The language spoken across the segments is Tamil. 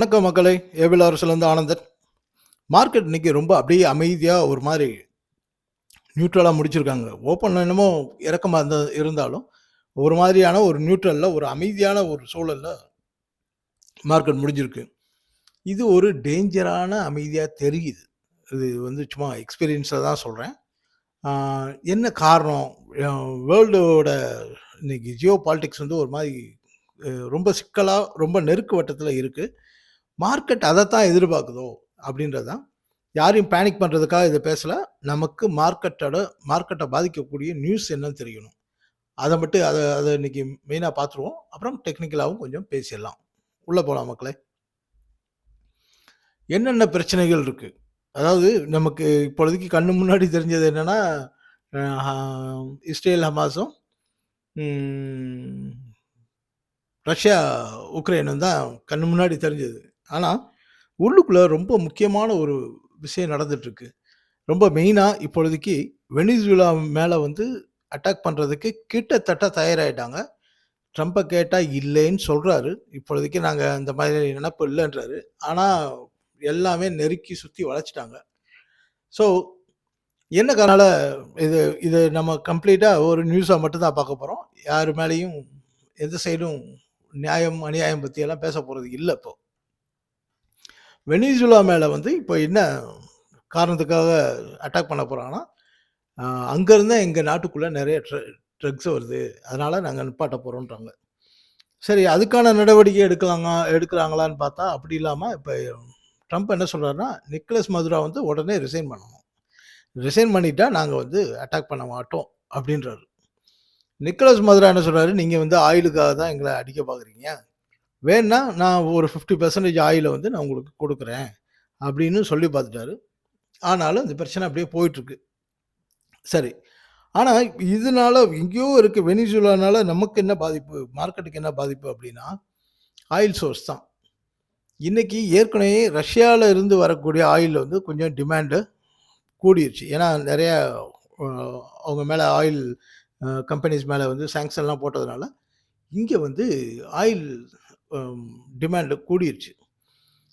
வணக்கம் மக்களே! ஏபிஎல் அரசுலேருந்து ஆனந்தன். மார்க்கெட் இன்னைக்கு ரொம்ப அப்படியே அமைதியா ஒரு மாரி நியூட்ரலா முடிச்சிருக்காங்க. ஓப்பன்ல என்னமோ இறக்கமா இருந்தாலும், ஒரு மாதிரியான ஒரு நியூட்ரல்ல ஒரு அமைதியான ஒரு சூழல்ல மார்க்கெட் முடிஞ்சிருக்கு. இது ஒரு டேஞ்சரான அமைதியா தெரியுது. இது வந்து சும்மா எக்ஸ்பீரியன்ஸ்ல தான் சொல்றேன். ஆ என்ன காரணம்? அ வேர்ல்டோட இன்னைக்கு ஜியோ பாலிடிக்ஸ் வந்து ஒரு மாரி ரொம்ப சிக்கலா, ரொம்ப நெருக்கு வட்டத்தில இருக்கு. மார்க்கெட் அதத்தான் எதிர்பார்க்குதோ! அப்படின்றது தான். யாரையும் பேனிக் பண்றதுக்காக இத பேசல. நமக்கு மார்க்கெட்ட பாதிக்கக்கூடிய நியூஸ் என்னன்னு தெரியணும். அத மட்டும் அத அத இன்னைக்கு மெயினா பார்த்துருவோம். அப்புறம் டெக்னிக்கலாவும் கொஞ்சம் பேசிறலாம். உள்ள போலாம் மக்களே. என்னென்ன பிரச்சனைகள் இருக்கு? அதாவது நமக்கு இப்பொழுதைக்கு கண்ணு முன்னாடி தெரிஞ்சது என்னன்னா, அ ஹ இஸ்ரேல், ஹமாஸும், ம் ரஷ்யா, உக்ரைனும் தான் கண்ணு முன்னாடி தெரிஞ்சது. ஆனா, உள்ளுக்குள்ள ரொம்ப முக்கியமான ஒரு விஷயம் நடந்துட்டுருக்கு. ரொம்ப மெயினா இப்பொழுதைக்கு வெனிசுலா மேல வந்து அட்டாக் பண்றதுக்கு கிட்டத்தட்ட தயாராயிட்டாங்க. ட்ரம்ப கேட்டா இல்லைன்னு சொல்றாரு. இப்பொழுதைக்கு நாங்க அந்த மாதிரி நினைப்பு இல்லன்றாரு. ஆனா, எல்லாமே நெருக்கி சுத்தி வளைச்சுட்டாங்க. ஸோ, என்ன காரணால இது இது நம்ம கம்ப்ளீட்டா ஒரு நியூஸா மட்டும் தான் பார்க்க போறோம். யாரு மேலயும் எந்த சைடும் நியாயம், அநியாயம் பத்தியெல்லாம் பேச போறது இல்ல இப்போ. வெனிசுலா மேல வந்து இப்போ என்ன காரணத்துக்காக அட்டாக் பண்ண போறாங்கன்னா, அ அங்கருந்து எங்க நாட்டுக்குள்ள நெறைய ட்ரக்ஸ் வருது. அதனால நாங்க நிப்பாட்ட போறோம்ன்றாங்க. சரி அதுக்கான நடவடிக்கை எடுக்குறாங்களான்னு பார்த்தா, அப்படி இல்லாம இப்ப ட்ரம்ப் என்ன சொல்றாருன்னா, நிக்கோலஸ் மதுரா வந்து உடனே ரிசைன் பண்ணணும். ரிசைன் பண்ணிட்டா நாங்க வந்து அட்டாக் பண்ண மாட்டோம் அப்படின்றாரு. நிக்கோலஸ் மதுரா என்ன சொல்றாரு, நீங்க வந்து ஆயிலுக்காக தான் எங்கள அடிக்க பார்க்குறீங்க. வேணுனா நான் ஒரு 50% ஆயில வந்து நான் உங்களுக்கு குடுக்குறேன் அப்படின்னு சொல்லி பார்த்துட்டாரு. ஆனாலும் இந்த பிரச்சனை அப்படியே போயிட்டுருக்கு. சரி. ஆனா, இதனால எங்கேயோ இருக்கு வெனிசுலானால நமக்கு என்ன பாதிப்பு? மார்க்கெட்டுக்கு என்ன பாதிப்பு அப்டின்னா, ஆயில் சோர்ஸ் தான். இன்னைக்கு ஏற்கனவே ரஷ்யால இருந்து வரக்கூடிய ஆயில் வந்து கொஞ்சம் டிமாண்ட் கூடிருச்சு. ஏன்னா நெறைய அ அவங்க மேல ஆயில் கம்பெனிஸ் மேல வந்து சாங்ஷன்லாம் போட்டதுனால, இங்க வந்து ஆயில் அம் டிமாண்ட் கூடிருச்சு.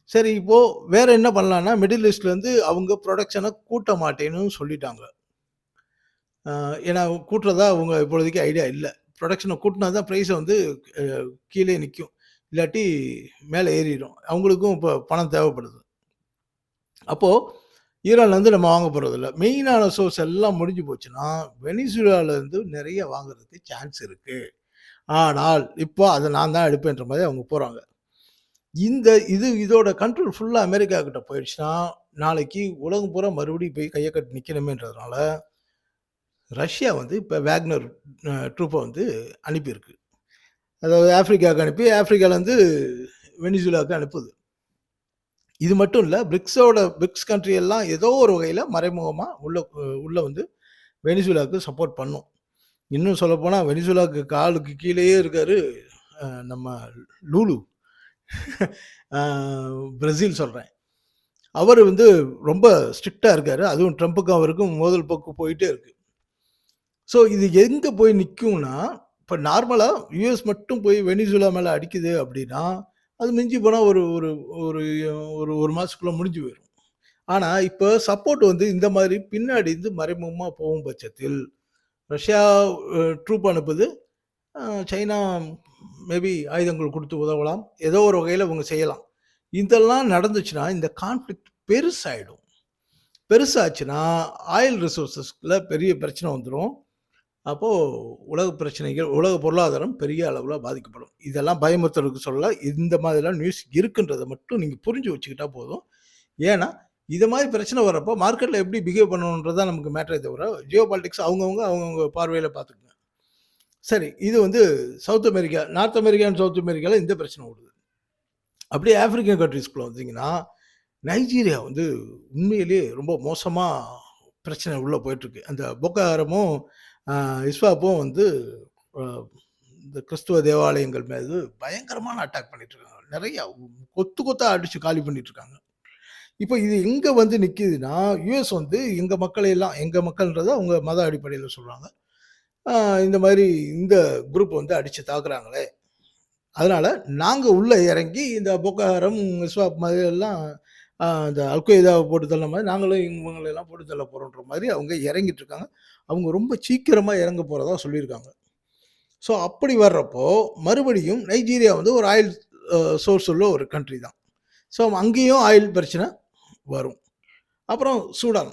சரி இப்போ வேற என்ன பண்ணலான்னா, மிடில் ஈஸ்ட்லேருந்து அவங்க புரொடக்ஷன கூட்ட மாட்டேன்னு சொல்லிட்டாங்க. அ ஏன்னா கூட்டுறதா அவங்க இப்பொழுதைக்கு ஐடியா இல்ல. புரொடக்ஷன கூட்டுனா தான் பிரைஸ் வந்து அ கீழயே நிக்கும். இல்லாட்டி மேல ஏறிரும். அவங்களுக்கும் இப்போ பணம் தேவைப்படுது. அப்போ ஈரான்லேருந்து நம்ம வாங்க போறதில்ல. மெயினான சோர்ஸ் எல்லாம் முடிஞ்சு போச்சுன்னா, வெனிசுலாலருந்து நெறைய வாங்குறதுக்கு சான்ஸ் இருக்கு. ஆனால், இப்போ அத நான் தான் எடுப்பேன்ற மாரி அவங்க போறாங்க. இதோட கண்ட்ரோல் ஃபுல்லா அமெரிக்கா கிட்ட போயிடுச்சுன்னா, நாளைக்கு உலகம் பூரா மறுபடியும் போய் கைய கட்டி நிக்கணுமேன்றதுனால ரஷ்யா வந்து இப்ப வேக்னர் ட்ரூப்ப வந்து அனுப்பியிருக்கு. அதாவது ஆஃப்ரிக்காவுக்கு அனுப்பி, ஆஃப்ரிக்காலருந்து வெனிசுலாவுக்கு அனுப்புது. இது மட்டும் இல்ல, பிரிக்ஸ் கண்ட்ரி எல்லாம் ஏதோ ஒரு வகையில மறைமுகமா உள்ள வந்து வெனிசுலாவுக்கு சப்போர்ட் பண்ணும். இன்னும் சொல்லப்போனா வெனிசுலாவுக்கு காலுக்கு கீழயே இருக்காரு நம்ம லூலு. அ பிரேசில் சொல்றேன். அவரு வந்து ரொம்ப ஸ்ட்ரிக்ட்டா இருக்காரு. அதுவும் ட்ரம்புக்கும் அவருக்கும் மோதல் போக்கு போயிட்டே இருக்கு. ஸோ இது எங்க போய் நிக்கும்னா, இப்ப நார்மலா யுஎஸ் மட்டும் போய் வெனிசுலா மேல அடிக்குது அப்டின்னா, அது மிஞ்சி போனா ஒரு ஒரு ஒரு ஒரு 1 மாசத்துக்குள்ள முடிஞ்சு போயிரும். ஆனா, இப்ப சப்போர்ட் வந்து இந்த மாதிரி பின்னாடி இருந்து மறைமுகமா போகும் பட்சத்தில், ரஷ்யா ட்ரூப் அனுப்புது. அ சைனா மேபி ஆயுதங்கள் குடுத்து உதவலாம். ஏதோ ஒரு வகையில இவங்க செய்யலாம். இதெல்லாம் நடந்துச்சுன்னா, இந்த கான்ஃப்ளிக்ட் பெருசாயிடும். பெருசாச்சுன்னா, ஆயில் ரிசோர்ஸஸ்ல பெரிய பிரச்சனை வந்துரும். அப்போ உலக பிரச்சனைகள், உலக பொருளாதாரம் பெரிய அளவுல பாதிக்கப்படும். இதெல்லாம் பயமுறுத்துறதுக்கு சொல்லல. இந்த மாதிரிலாம் நியூஸ் இருக்குன்றத மட்டும் நீங்க புரிஞ்சு வச்சுக்கிட்டா போதும். ஏன்னா, இது மாரி பிரச்சனை வரப்போ மார்க்கெட்ல எப்படி பிஹேவ் பண்ணணுன்றது தான் நமக்கு மேட்டரே தவிர, ஜியோ பாலிடிக்ஸ் அவங்கவங்க பார்வையில பார்த்துக்கங்க. சரி, இது வந்து south America, north America and south அமெரிக்கால இந்த பிரச்சனை ஓடுது. அப்படியே ஆப்பிரிக்கன் கன்ட்ரீஸ்குள்ள வந்தீங்கன்னா, நைஜீரியா வந்து உண்மையிலேயே ரொம்ப மோசமா பிரச்சனை உள்ள போயிட்டுருக்கு. அந்த போக்கோ ஹராமும், அ இஸ்வாப்பும் வந்து அ இந்த கிறிஸ்துவ தேவாலயங்கள் மீது பயங்கரமான அட்டாக் பண்ணிட்டு இருக்காங்க. நெறைய கொத்து கொத்தா அடிச்சு காலி பண்ணிட்டு இருக்காங்க. இப்ப இது எங்க வந்து நிக்குதுன்னா, யுஎஸ் வந்து எங்க மக்களை எல்லாம் எங்க மக்கள்ன்றத அவங்க மத அடிப்படையில சொல்றாங்க. அ இந்த மாரி இந்த குரூப் வந்து அடிச்சு தாக்குறாங்களே! அதனால நாங்க உள்ள இறங்கி இந்த பொக்கோ ஹராம், இஸ்வாப் மாதிரி எல்லாம் இந்த அல்-கொய்தாவ போட்டு தள்ள மாரி நாங்களும் இவங்களெல்லாம் போட்டு தள்ள போறோம்ன்ற மாரி அவங்க இறங்கிட்டு இருக்காங்க. அவங்க ரொம்ப சீக்கிரமா இறங்க போறதா சொல்லியிருக்காங்க. ஸோ அப்படி வர்றப்போ, மறுபடியும் நைஜீரியா வந்து ஒரு ஆயில் சோர்ஸ் உள்ள ஒரு கண்ட்ரி தான். ஸோ அங்கேயும் ஆயில் பிரச்சனை வரும். அப்புறம் சூடான்.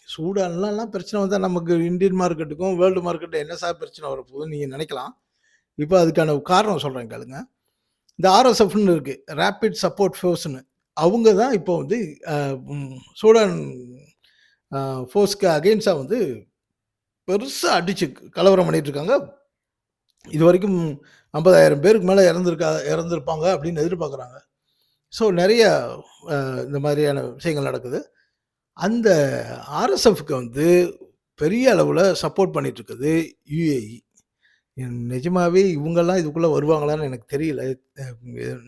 சூடான்லலாம் பிரச்சனை வந்தா நமக்கு இந்தியன் மார்க்கெட்டுக்கும், வேர்ல்டு மார்க்கெட்ல என்ன சார் பிரச்சனை வரப்போகுதுன்னு நீங்க நினைக்கலாம். இப்ப அதுக்கான காரணம் சொல்றேன் கேளுங்க. இந்த ஆர்எஸ்எஃப்ன்னு இருக்கு. ரேபிட் சப்போர்ட் ஃபோர்ஸ்ன்னு. அவங்க தான் இப்போ வந்து அ சூடான் ஃபோர்ஸ்க்கு அகைன்ஸ்டா வந்து பெருசா அடிச்சு கலவரம் பண்ணிட்டு இருக்காங்க. இதுவரைக்கும் 50,000 பேருக்கு மேல இறந்திருப்பாங்க அப்படின்னு எதிர்பார்க்குறாங்க. ஸோ நெறைய இந்த மாதிரியான விஷயங்கள் நடக்குது. அந்த ஆர்எஸ்எஃப்க்கு வந்து பெரிய அளவுல சப்போர்ட் பண்ணிட்டு இருக்குது யுஏஇ. நிஜமாவே இவங்கலாம் இதுக்குள்ள வருவாங்களான்னு எனக்கு தெரியல. அ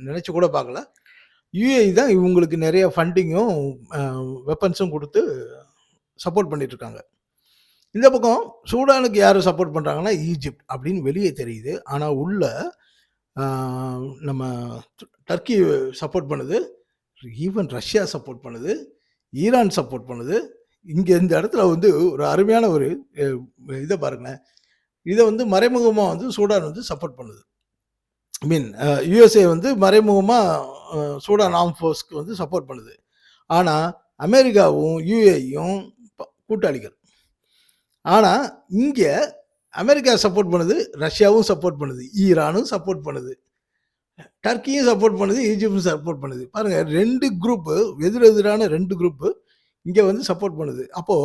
நினைச்சு கூட பார்க்கல. யுஏஇ தான் இவங்களுக்கு நெறைய ஃபண்டிங்கும், அ வெப்பன்ஸும் குடுத்து சப்போர்ட் பண்ணிட்டு இருக்காங்க. இந்த பக்கம் சூடானுக்கு யாரு சப்போர்ட் பண்றாங்கன்னா, ஈஜிப்ட் அப்படின்னு வெளிய தெரியுது. ஆனா உள்ள ஆ நம்ம டர்க்கி சப்போர்ட் பண்ணுது. ஈவன் ரஷ்யா சப்போர்ட் பண்ணுது. ஈரான் சப்போர்ட் பண்ணுது. இங்க இந்த இடத்துல வந்து ஒரு அருமையான ஒரு அ இத பாருங்களேன். இத வந்து மறைமுகமா வந்து சூடான் வந்து சப்போர்ட் பண்ணுது. ஐ மீன் யுஎஸ்ஏ வந்து மறைமுகமா சூடான் ஆர்ம் ஃபோர்ஸ்க்கு வந்து சப்போர்ட் பண்ணுது. ஆனா அமெரிக்காவும், யுஏஇயும் கூட்டாளிகள். ஆனா இங்க அமெரிக்கா சப்போர்ட் பண்ணுது, ரஷ்யாவும் சப்போர்ட் பண்ணுது, ஈரானும் சப்போர்ட் பண்ணுது, டர்க்கியும் சப்போர்ட் பண்ணுது, ஈஜிப்டும் சப்போர்ட் பண்ணுது. பாருங்க 2 குரூப் எதிரெதிரான 2 குரூப் இங்க வந்து சப்போர்ட் பண்ணுது. அப்போ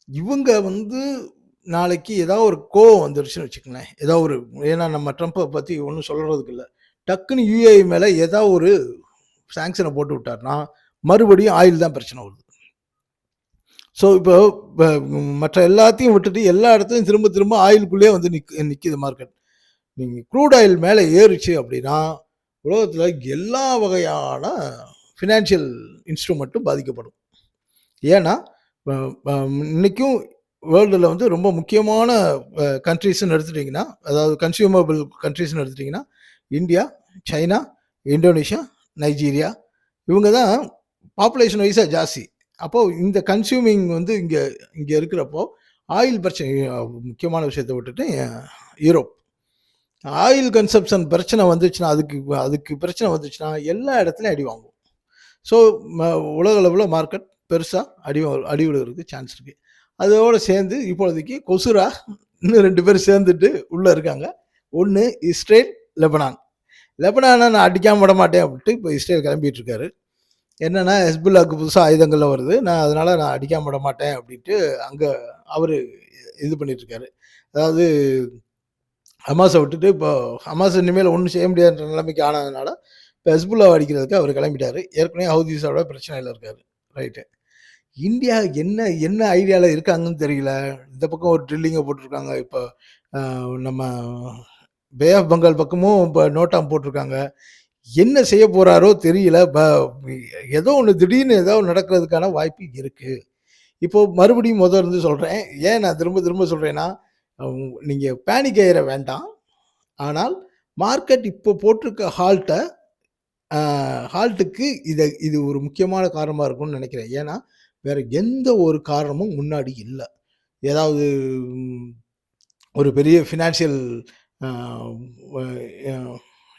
இவங்க வந்து நாளைக்கு ஏதாவது ஒரு கோவம் வந்துருச்சுன்னு வச்சுக்கங்களேன். ஏதாவது ஒரு ஏன்னா நம்ம ட்ரம்ப்ப பத்தி ஒண்ணும் சொல்றதுக்கு இல்ல. டக்குன்னு யுஏஇ மேல ஏதாவது ஒரு சாங்ஷன போட்டு விட்டார்ன்னா, மறுபடியும் ஆயில் தான் பிரச்சனை வருது. ஸோ இப்போ ப மற்ற எல்லாத்தையும் விட்டுட்டு எல்லா இடத்துலயும் திரும்ப திரும்ப ஆயிலுக்குள்ளேயே வந்து நிக்குது மார்க்கெட். நீங்க க்ரூட் ஆயில் மேல ஏறுச்சு அப்படின்னா, உலகத்துல எல்லா வகையான ஃபினான்ஷியல் இன்ஸ்ட்ருமென்ட்டும் பாதிக்கப்படும். ஏன்னா, ப ப இன்னைக்கும் வேர்ல்டுல வந்து ரொம்ப முக்கியமான கண்ட்ரீஸ்ன்னு எடுத்துட்டீங்கன்னா, அதாவது கன்சியூமபிள் கண்ட்ரீஸ்ன்னு எடுத்துட்டீங்கன்னா, இந்தியா, சைனா, இந்தோனேஷியா, நைஜீரியா இவங்க தான் பாப்புலேஷன் வைஸா ஜாஸ்தி. அப்போ இந்த கன்சியூமிங் வந்து இங்க இங்க இருக்கிறப்போ, ஆயில் பிரச்சனை முக்கியமான விஷயத்த விட்டுட்டு யூரோப். ஆயில் கன்சம்ப்ஷன் பிரச்சனை வந்துச்சுன்னா, அதுக்கு அதுக்கு பிரச்சனை வந்துச்சுன்னா, எல்லா இடத்துலயும் அடி வாங்கும். ஸோ உலக அளவுல மார்க்கெட் பெருசா அடி விழுகிறதுக்கு சான்ஸ் இருக்கு. அதோட சேர்ந்து இப்பொழுதைக்கு கொசுரா இன்னும் 2 பேர் சேர்ந்துட்டு உள்ள இருக்காங்க. ஒண்ணு இஸ்ரேல், லெபனான். லெபனான நான் அடிக்காம விட மாட்டேன் அப்படின்ட்டு இப்போ இஸ்ரேல் கிளம்பிட்டு இருக்காரு. என்னன்னா ஹெஸ்புல்லாக்கு புதுசா ஆயுதங்கள்லாம் வருது. அதனால நான் அடிக்காம விட மாட்டேன் அப்படின்ட்டு அங்க அவரு இது பண்ணிட்டு இருக்காரு. அதாவது ஹமாஸ விட்டுட்டு இப்போ ஹமாஸ் இனிமேல் ஒண்ணும் செய்ய முடியாதுன்ற நிலைமைக்கு ஆனதுனால, இப்போ ஹெஸ்புல்லாவ அடிக்கிறதுக்கு அவரு கிளம்பிட்டாரு. ஏற்கனவே ஹவுதீஸோட பிரச்சனையில இருக்காரு. ரைட்டு. இந்தியா என்ன என்ன ஐடியால இருக்காங்கன்னு தெரியல. இந்த பக்கம் ஒரு ட்ரில்லிங்க போட்டுருக்காங்க. இப்போ அ நம்ம பே ஆஃப் பெங்கால் பக்கமும் இப்போ நோட்டாம் போட்டுருக்காங்க. என்ன செய்ய போறாரோ தெரியல. ஏதோ ஒண்ணு திடீர்னு ஏதோ நடக்கிறதுக்கான வாய்ப்பு இருக்கு. இப்போ மறுபடியும் இருந்து சொல்றேன். ஏன் நான் திரும்ப திரும்ப சொல்றேன்னா, நீங்க பேனிக் ஆயிற வேண்டாம். ஆனால் மார்க்கெட் இப்போ போட்டிருக்க ஹால்ட்டுக்கு இது ஒரு முக்கியமான காரணமா இருக்கும்னு நினைக்கிறேன். ஏன்னா, வேற எந்த ஒரு காரணமும் முன்னாடி இல்ல. ஏதாவது ஒரு பெரிய ஃபினான்ஷியல் அ வ அ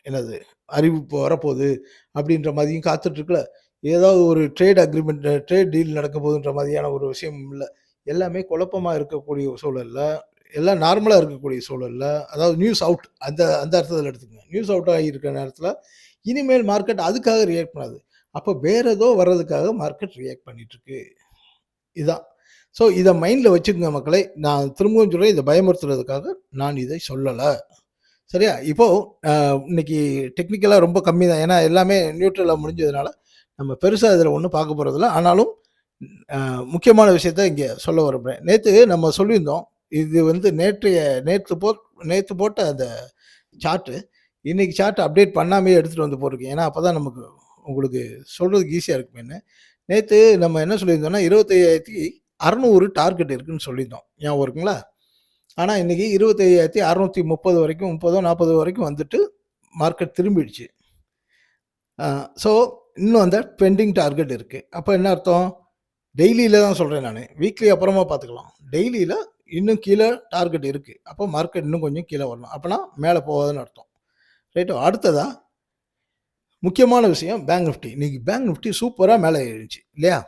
என்னது அறிவிப்பு வரப்போகுது அப்படின்ற மாதிரியும் காத்துட்ருக்குல. ஏதாவது ஒரு ட்ரேட் டீல் நடக்க போகுதுன்ற மாதிரியான ஒரு விஷயம் இல்ல. எல்லாமே குழப்பமா இருக்கக்கூடிய சூழல்ல, எல்லாம் நார்மலா இருக்கக்கூடிய சூழல்ல, அதாவது நியூஸ் அவுட் அந்த அந்த அர்த்தத்துல எடுத்துக்கங்க. நியூஸ் அவுட் ஆகியிருக்கிற நேரத்துல, இனிமேல் மார்க்கெட் அதுக்காக ரியாக்ட் பண்ணாது. அப்ப வேற ஏதோ வர்றதுக்காக மார்க்கெட் ரியாக்ட் பண்ணிட்டுருக்கு. இதான். ஸோ இத மைண்ட்ல வச்சுக்கங்க மக்களே. நான் திரும்பவும் சொல்றேன், இத பயமுறுத்துறதுக்காக நான் இதை சொல்லல. சரியா? இப்போ இன்னைக்கு டெக்னிக்கலா ரொம்ப கம்மி தான். ஏன்னா எல்லாமே நியூட்ரலா முடிஞ்சதுனால, நம்ம பெருசா இதில ஒண்ணும் பார்க்க போறதில்ல. ஆனாலும் முக்கியமான விஷயத்த இங்க சொல்ல விரும்புறேன். நேத்து நம்ம சொல்லியிருந்தோம். இது வந்து நேத்து போட்ட அந்த சார்ட்டு, இன்னைக்கு சார்ட் அப்டேட் பண்ணாமயே எடுத்துட்டு வந்து போட்டிருக்கேன். ஏன்னா, அப்பதான் நமக்கு உங்களுக்கு சொல்றதுக்கு ஈஸியா இருக்குமேன்னு. நேத்து நம்ம என்ன சொல்லியிருந்தோம்னா, 25,600 டார்கெட் இருக்குன்னு சொல்லியிருந்தோம். ஞாபகம் இருக்குங்களா? ஆனா, இன்னைக்கு 25,630 வரைக்கும் 30ஓ 40 வரைக்கும் வந்துட்டு மார்க்கெட் திரும்பிடுச்சு. ஸோ இன்னும் அந்த பெண்டிங் டார்கெட் இருக்கு. அப்ப என்ன அர்த்தம்? டெய்லியில தான் சொல்றேன் நானு. வீக்லி அப்புறமா பார்த்துக்கலாம். டெய்லியில இன்னும் கீழ டார்கெட் இருக்கு. அப்போ மார்க்கெட் இன்னும் கொஞ்சம் கீழ வரணும். அப்பன்னா மேல போகாதுன்னு அர்த்தம். ரைட்டா? அடுத்ததா முக்கியமான விஷயம் பேங்க் நிஃப்டி. இன்னைக்கு பேங்க் நிஃப்டி சூப்பரா மேல ஏறிருச்சு இல்லையா?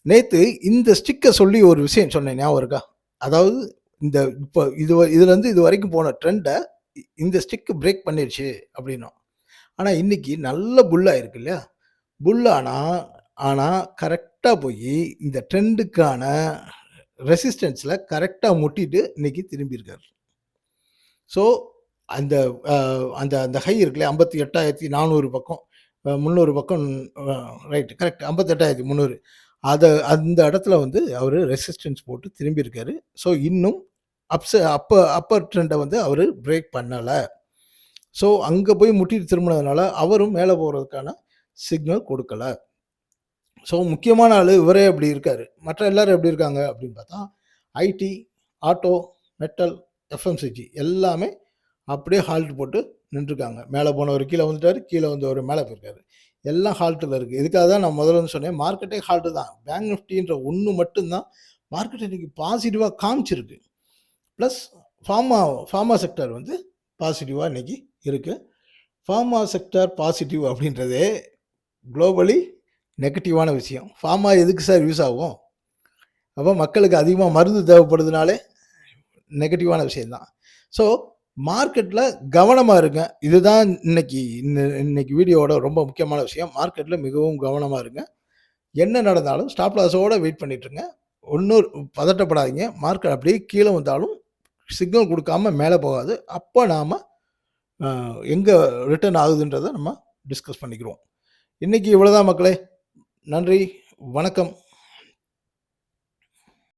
நேத்து இந்த ஸ்டிக்க சொல்லி ஒரு விஷயம் சொன்னேன் ஞாபகம் இருக்கா? அதாவது இந்த இப்ப இதுலருந்து இதுவரைக்கும் போன ட்ரெண்ட இந்த ஸ்டிக் பிரேக் பண்ணிருச்சு அப்படின்னோம். ஆனா இன்னைக்கு நல்ல புல் ஆயிருக்கு இல்லையா? புல் ஆனா கரெக்ட்டா போயி இந்த ட்ரெண்டுக்கான ரெசிஸ்டன்ஸ்ல கரெக்ட்டா முட்டிட்டு இன்னைக்கு திரும்பியிருக்காரு. ஸோ அந்த அ அந்த அந்த ஹை இருக்குல்லையா 58,400 பக்கம் 300 பக்கம் ரைட் கரெக்ட் 58,300 அந்த இடத்துல வந்து அவரு ரெசிஸ்டன்ஸ் போட்டு திரும்பியிருக்காரு. ஸோ இன்னும் அப்பர் ட்ரெண்ட வந்து அவரு பிரேக் பண்ணல. ஸோ அங்க போய் முட்டிட்டு திரும்புனதுனால அவரும் மேல போறதுக்கான சிக்னல் கொடுக்கல. ஸோ முக்கியமான ஆளு இவரே அப்படி இருக்காரு. மற்ற எல்லாரும் எப்படி இருக்காங்க அப்படின்னு பார்த்தா, ஐடி, ஆட்டோ, மெட்டல், எஃப்எம்சிஜி எல்லாமே அப்படியே ஹால்ட் போட்டு நின்றுருக்காங்க. மேலே போனவர் கீழ வந்துட்டாரு, கீழ வந்தவர் மேலே போயிருக்காரு. எல்லாம் ஹால்ட்ல இருக்கு. இதுக்காக தான் நான் முதல்ல வந்து சொன்னேன், மார்க்கெட்டே ஹால்ட் தான். பேங்க் நிஃப்டின்ற ஒண்ணு மட்டும் தான் மார்க்கெட் இன்னைக்கு பாசிட்டிவா காமிச்சிருக்கு. பிளஸ் ஃபார்மா செக்டார் வந்து பாசிட்டிவா இன்னைக்கு இருக்கு. ஃபார்மா செக்டார் பாசிட்டிவ் அப்படின்றதே குளோபலி நெகட்டிவான விஷயம். ஃபார்மா எதுக்கு சார் யூஸ் ஆகும்? அப்போ மக்களுக்கு அதிகமா மருந்து தேவைப்படுதுனாலே நெகட்டிவான விஷயம் தான். ஸோ மார்க்கெட்ல கவனமா இருங்க. இதுதான் இன்னைக்கு வீடியோவோட ரொம்ப முக்கியமான விஷயம். மார்க்கெட்ல மிகவும் கவனமா இருங்க. என்ன நடந்தாலும் ஸ்டாப் லாஸோட வெயிட் பண்ணிட்டுருங்க. ஒண்ணும் பதட்டப்படாதீங்க. மார்க்கெட் அப்படியே கீழ வந்தாலும் சிக்னல் குடுக்காம மேல போகாது. அப்ப நாம எங்க ரிட்டர்ன் ஆகுதுன்றத நம்ம டிஸ்கஸ் பண்ணிக்கிறோம். இன்னைக்கு இவ்வளோதான் மக்களே. நன்றி, வணக்கம்.